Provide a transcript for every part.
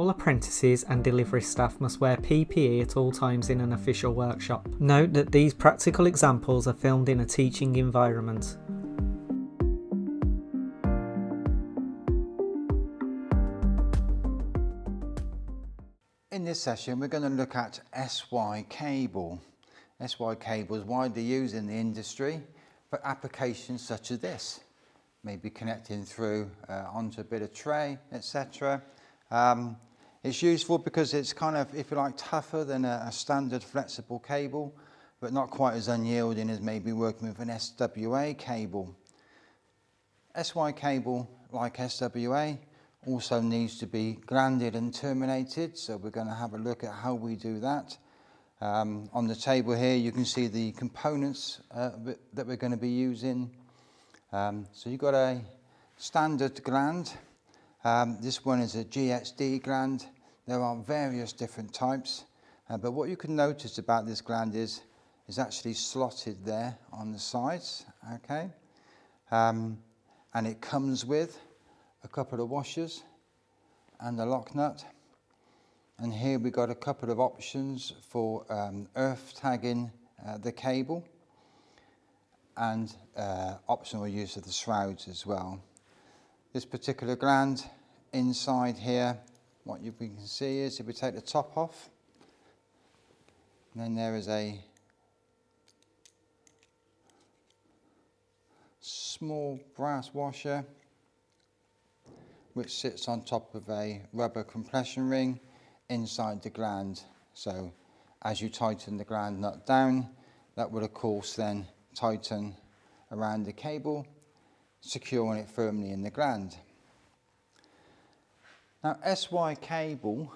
All apprentices and delivery staff must wear PPE at all times in an official workshop. Note that these practical examples are filmed in a teaching environment. In this session we're going to look at SY cable. SY cable is widely used in the industry for applications such as this. Maybe connecting through onto a bit of tray, etc. It's useful because it's kind of, if you like, tougher than a standard flexible cable, but not quite as unyielding as maybe working with an SWA cable. SY cable, like SWA, also needs to be glanded and terminated, so we're going to have a look at how we do that. On the table here you can see the components that we're going to be using. So you've got a standard gland. This one is a GXD gland. There are various different types, but what you can notice about this gland is actually slotted there on the sides, okay? And it comes with a couple of washers and a lock nut. And here we've got a couple of options for earth tagging the cable, and optional use of the shrouds as well. This particular gland inside here, what we can see is, if we take the top off, then there is a small brass washer which sits on top of a rubber compression ring inside the gland. So as you tighten the gland nut down, that will of course then tighten around the cable, securing it firmly in the gland. Now SY cable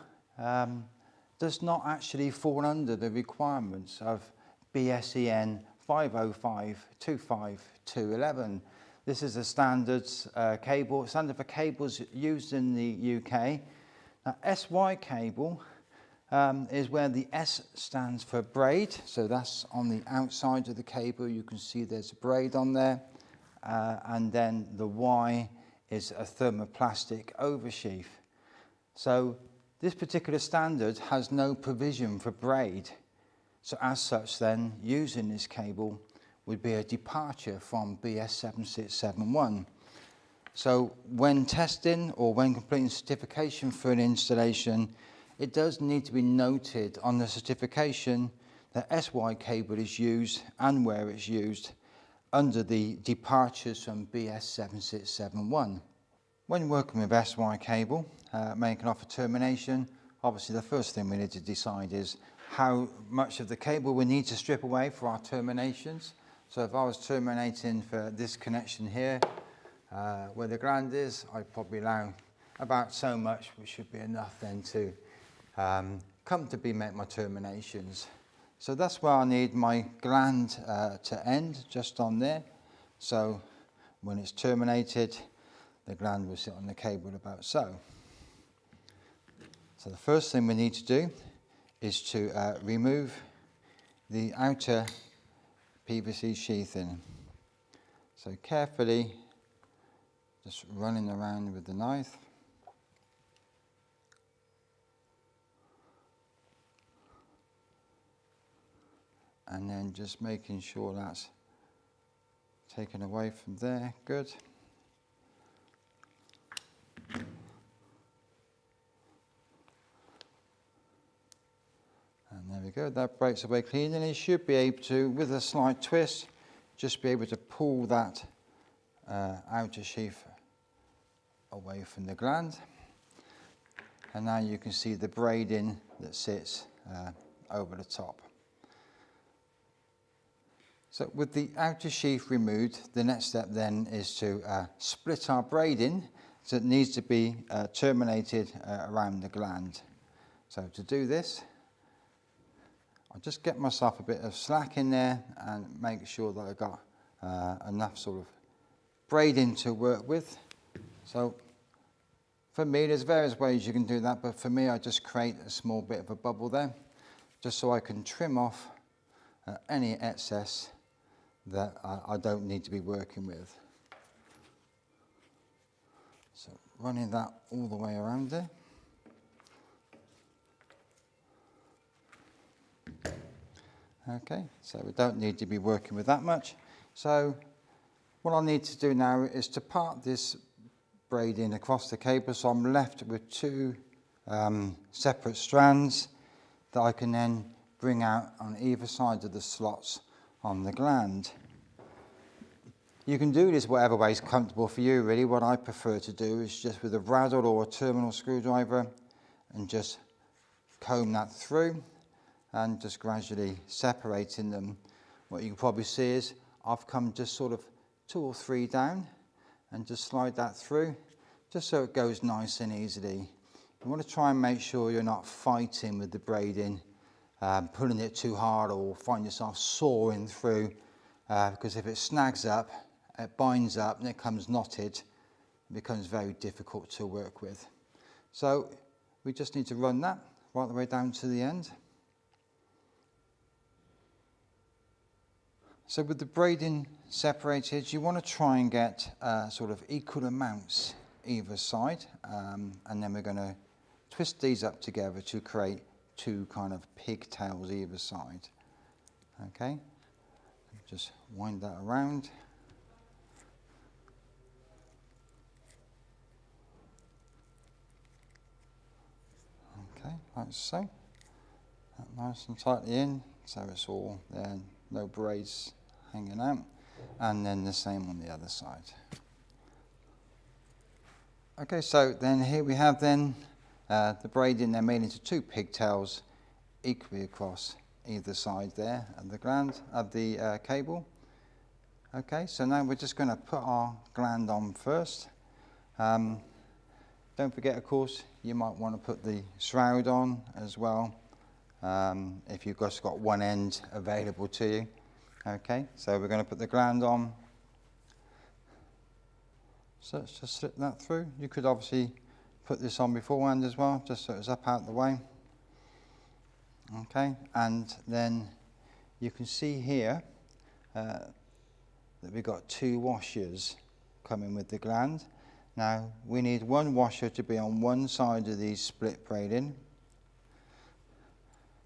does not actually fall under the requirements of BSEN 505-25211. This is a standard standard for cables used in the UK. Now SY cable is where the S stands for braid, so that's on the outside of the cable. You can see there's a braid on there, and then the Y is a thermoplastic oversheath. So this particular standard has no provision for braid, so as such then using this cable would be a departure from BS 7671. So when testing or when completing certification for an installation, it does need to be noted on the certification that SY cable is used and where it's used under the departures from BS 7671. When working with SY cable, making off a termination, obviously the first thing we need to decide is how much of the cable we need to strip away for our terminations. So if I was terminating for this connection here, where the gland is, I'd probably allow about so much, which should be enough then to comfortably make my terminations. So that's where I need my gland to end, just on there. So when it's terminated, the gland will sit on the cable about so. So the first thing we need to do is to remove the outer PVC sheathing. So carefully, just running around with the knife. And then just making sure that's taken away from there, good. And there we go, that breaks away clean, and you should be able to, with a slight twist, just be able to pull that outer sheath away from the gland. And now you can see the braiding that sits over the top. So with the outer sheath removed, the next step then is to split our braiding, so it needs to be terminated around the gland. So to do this, I'll just get myself a bit of slack in there and make sure that I've got enough sort of braiding to work with. So for me, there's various ways you can do that, but for me I just create a small bit of a bubble there, just so I can trim off any excess that I don't need to be working with. So running that all the way around there. Okay, so we don't need to be working with that much. So what I need to do now is to part this braiding across the cable, so I'm left with two separate strands that I can then bring out on either side of the slots on the gland. You can do this whatever way is comfortable for you really. What I prefer to do is just with a bradawl or a terminal screwdriver and just comb that through and just gradually separating them. What you can probably see is I've come just sort of 2 or 3 down and just slide that through just so it goes nice and easily. You want to try and make sure you're not fighting with the braiding, pulling it too hard or find yourself sawing through, because if it snags up, it binds up and it comes knotted, it becomes very difficult to work with. So we just need to run that right the way down to the end. So with the braiding separated, you want to try and get sort of equal amounts either side, and then we're going to twist these up together to create 2 kind of pigtails either side. Okay, just wind that around. Okay, like so. That nice and tightly in, so it's all there, no braids hanging out, and then the same on the other side. Okay, so then here we have then the braiding then made into 2 pigtails equally across either side there of the gland of the cable. Okay, so now we're just going to put our gland on first. Don't forget, of course, you might want to put the shroud on as well, if you've just got one end available to you. Okay, so we're going to put the gland on. So let's just slip that through. You could obviously put this on beforehand as well, just so it's up out the way. Okay, and then you can see here that we've got 2 washers coming with the gland. Now we need 1 washer to be on one side of these split braiding,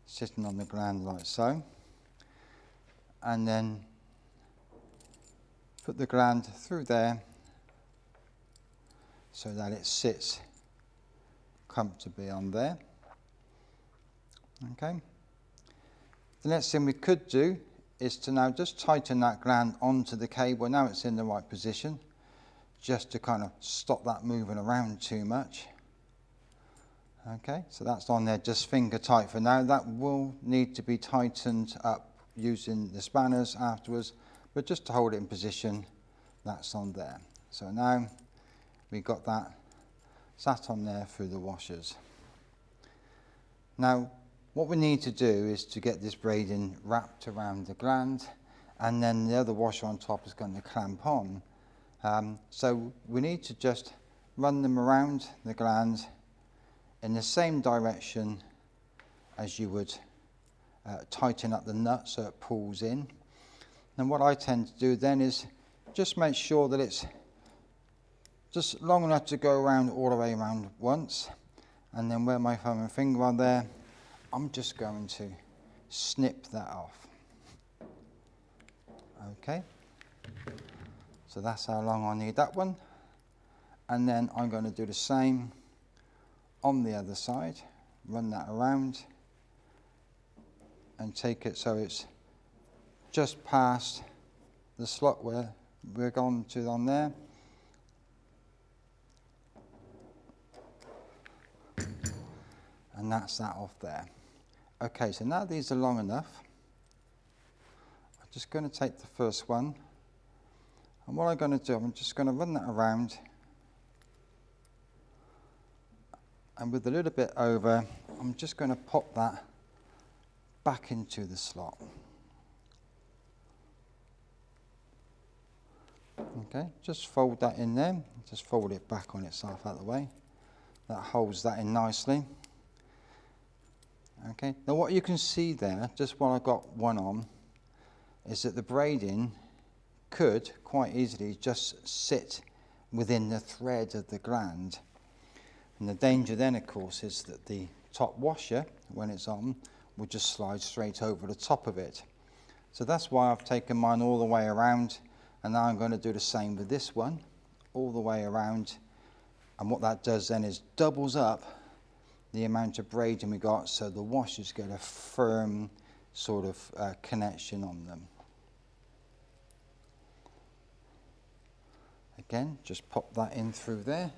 sitting on the gland like so, and then put the gland through there so that it sits comfortably on there. Okay. The next thing we could do is to now just tighten that gland onto the cable. Now it's in the right position, just to kind of stop that moving around too much. Okay, so that's on there just finger tight for now. That will need to be tightened up using the spanners afterwards, but just to hold it in position, that's on there. So now we've got that sat on there through the washers. Now what we need to do is to get this braiding wrapped around the gland, and then the other washer on top is going to clamp on. So we need to just run them around the gland in the same direction as you would tighten up the nut so it pulls in. And what I tend to do then is just make sure that it's just long enough to go around all the way around once, and then where my thumb and finger are there, I'm just going to snip that off. Okay, so that's how long I need that one, and then I'm going to do the same on the other side, run that around and take it so it's just past the slot where we're going to on there. And that's that off there. Okay, so now these are long enough, I'm just going to take the first one, and what I'm going to do, I'm just going to run that around, and with a little bit over, I'm just going to pop that back into the slot. Okay, just fold that in there, just fold it back on itself out of the way. That holds that in nicely. Okay, now what you can see there, just while I've got one on, is that the braiding could quite easily just sit within the thread of the gland. And the danger then, of course, is that the top washer, when it's on, will just slide straight over the top of it. So that's why I've taken mine all the way around, and now I'm going to do the same with this one, all the way around. And what that does then is doubles up the amount of braiding we got, so the washers get a firm sort of connection on them. Again, just pop that in through there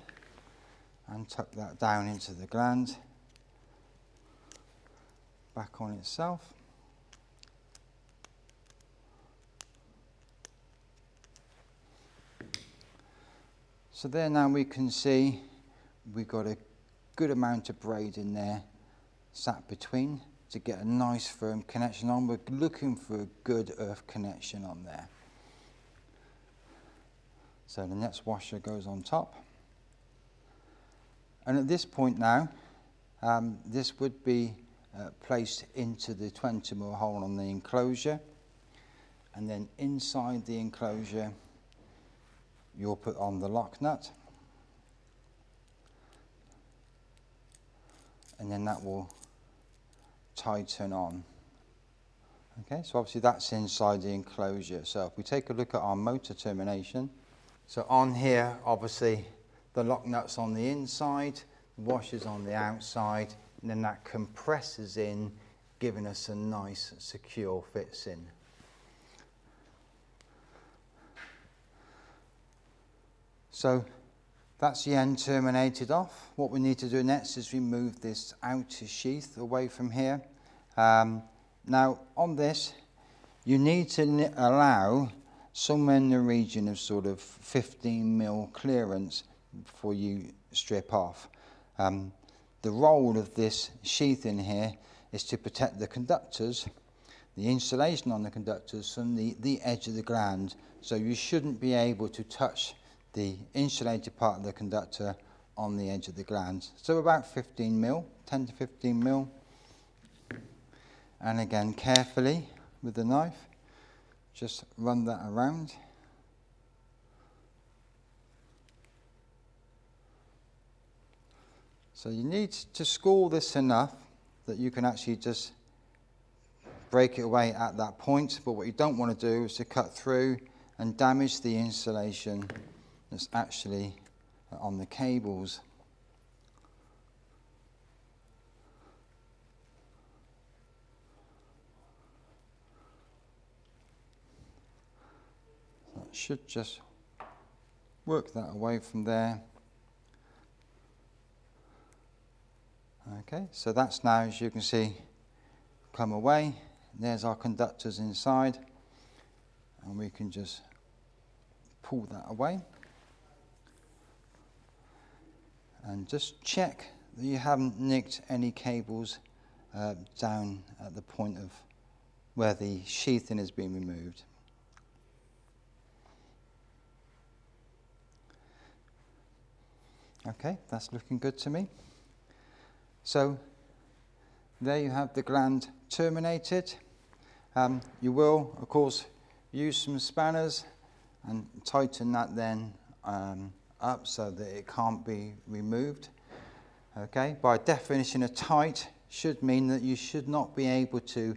and tuck that down into the gland, back on itself. So there now we can see we've got a good amount of braid in there sat between to get a nice firm connection on. We're looking for a good earth connection on there. So the next washer goes on top. And at this point now, this would be placed into the 20mm hole on the enclosure. And then inside the enclosure, you'll put on the lock nut. And then that will tighten on. Okay, so obviously that's inside the enclosure. So if we take a look at our motor termination, so on here, obviously the lock nut's on the inside, the washer's on the outside, and then that compresses in, giving us a nice secure fits in. So that's the end terminated off. What we need to do next is remove this outer sheath away from here. Now on this, you need to allow somewhere in the region of sort of 15mm clearance before you strip off. The role of this sheath in here is to protect the conductors, the insulation on the conductors from the edge of the gland, so you shouldn't be able to touch the insulated part of the conductor on the edge of the gland. So about 15mm, 10 to 15mm. And again, carefully with the knife, just run that around. So you need to school this enough that you can actually just break it away at that point, but what you don't want to do is to cut through and damage the insulation that's actually on the cables. So it should just work that away from there. Okay, so that's now, as you can see, come away. There's our conductors inside, and we can just pull that away. And just check that you haven't nicked any cables down at the point of where the sheathing has been removed. Okay, that's looking good to me. So there you have the gland terminated. You will, of course, use some spanners and tighten that then up so that it can't be removed. Okay, by definition, a tight should mean that you should not be able to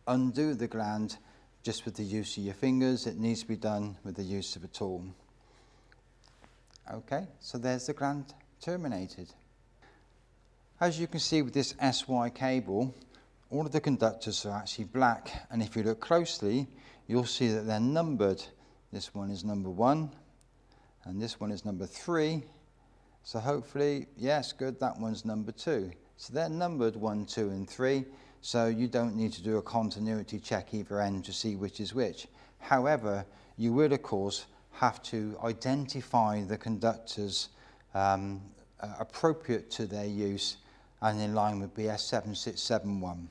undo the gland just with the use of your fingers. It needs to be done with the use of a tool. Okay, so there's the gland terminated. As you can see with this SY cable, all of the conductors are actually black, and if you look closely, you'll see that they're numbered. This one is number 1, and this one is number 3. So hopefully, yes, good, that one's number 2. So they're numbered 1, 2, and 3, so you don't need to do a continuity check either end to see which is which. However, you would, of course, have to identify the conductors appropriate to their use and in line with BS 7671.